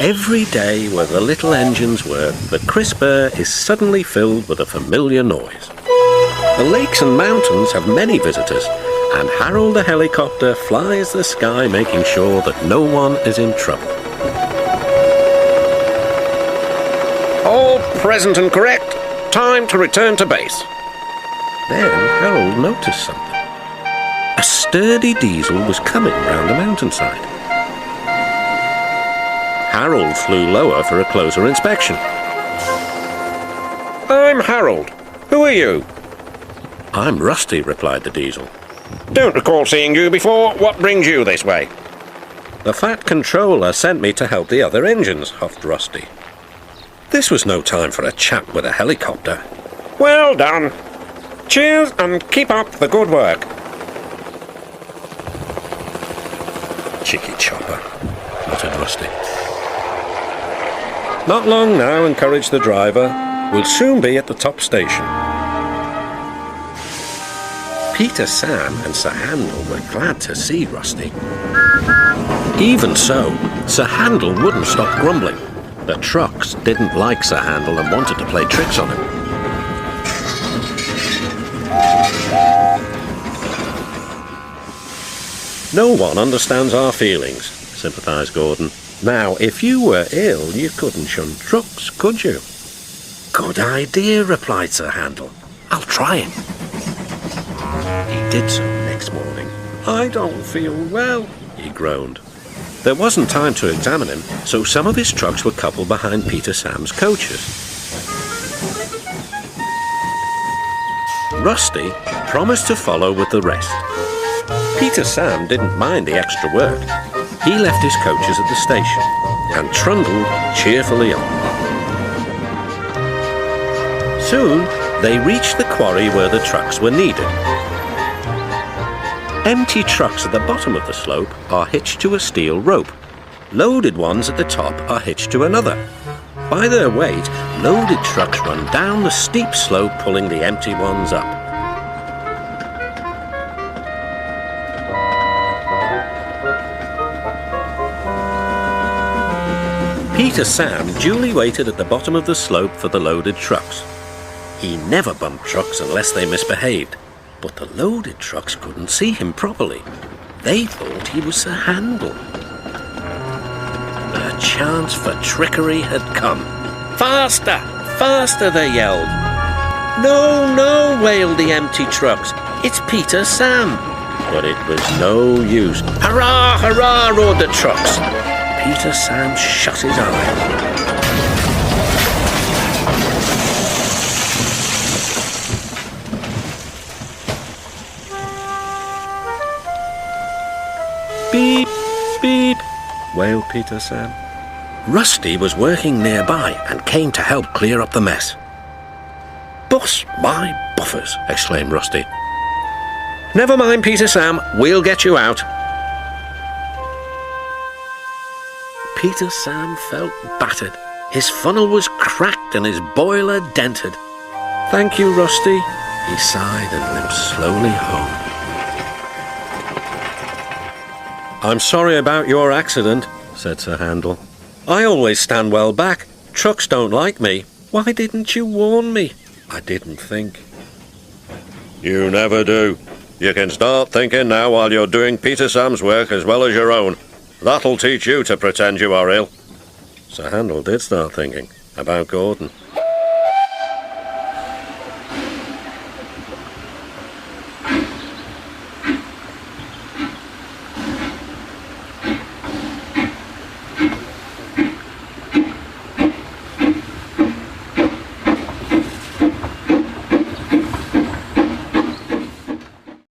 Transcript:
Every day where the little engines work, the crisp air is suddenly filled with a familiar noise. The lakes and mountains have many visitors, and Harold the helicopter flies the sky making sure that no one is in trouble. All present and correct. Time to return to base. Then Harold noticed something. A sturdy diesel was coming round the mountainside. Harold flew lower for a closer inspection. I'm Harold. Who are you? I'm Rusty, replied the diesel. Don't recall seeing you before. What brings you this way? The Fat Controller sent me to help the other engines, huffed Rusty. This was no time for a chat with a helicopter. Well done. Cheers and keep up the good work. Cheeky chopper, muttered Rusty. Not long now, encouraged the driver. We'll soon be at the top station. Peter, Sam and Sir Handel were glad to see Rusty. Even so, Sir Handel wouldn't stop grumbling. The trucks didn't like Sir Handel and wanted to play tricks on him. No one understands our feelings, sympathised Gordon. Now, if you were ill, you couldn't shun trucks, could you? Good idea, replied Sir Handel. I'll try it. He did so next morning. I don't feel well, he groaned. There wasn't time to examine him, so some of his trucks were coupled behind Peter Sam's coaches. Rusty promised to follow with the rest. Peter Sam didn't mind the extra work. He left his coaches at the station and trundled cheerfully on. Soon they reached the quarry where the trucks were needed. Empty trucks at the bottom of the slope are hitched to a steel rope. Loaded ones at the top are hitched to another. By their weight, loaded trucks run down the steep slope, pulling the empty ones up. Peter Sam duly waited at the bottom of the slope for the loaded trucks. He never bumped trucks unless they misbehaved. But the loaded trucks couldn't see him properly. They thought he was Sir Handel. The chance for trickery had come. Faster! Faster, they yelled. No, no, wailed the empty trucks. It's Peter Sam. But it was no use. Hurrah, hurrah, roared the trucks. Peter Sam shut his eyes. Beep, beep, wailed Peter Sam. Rusty was working nearby and came to help clear up the mess. Bust my buffers, exclaimed Rusty. Never mind, Peter Sam, we'll get you out. Peter Sam felt battered. His funnel was cracked and his boiler dented. Thank you, Rusty, he sighed and limped slowly home. I'm sorry about your accident, said Sir Handel. I always stand well back. Trucks don't like me. Why didn't you warn me? I didn't think. You never do. You can start thinking now while you're doing Peter Sam's work as well as your own. That'll teach you to pretend you are ill. Sir Handel did start thinking about Gordon.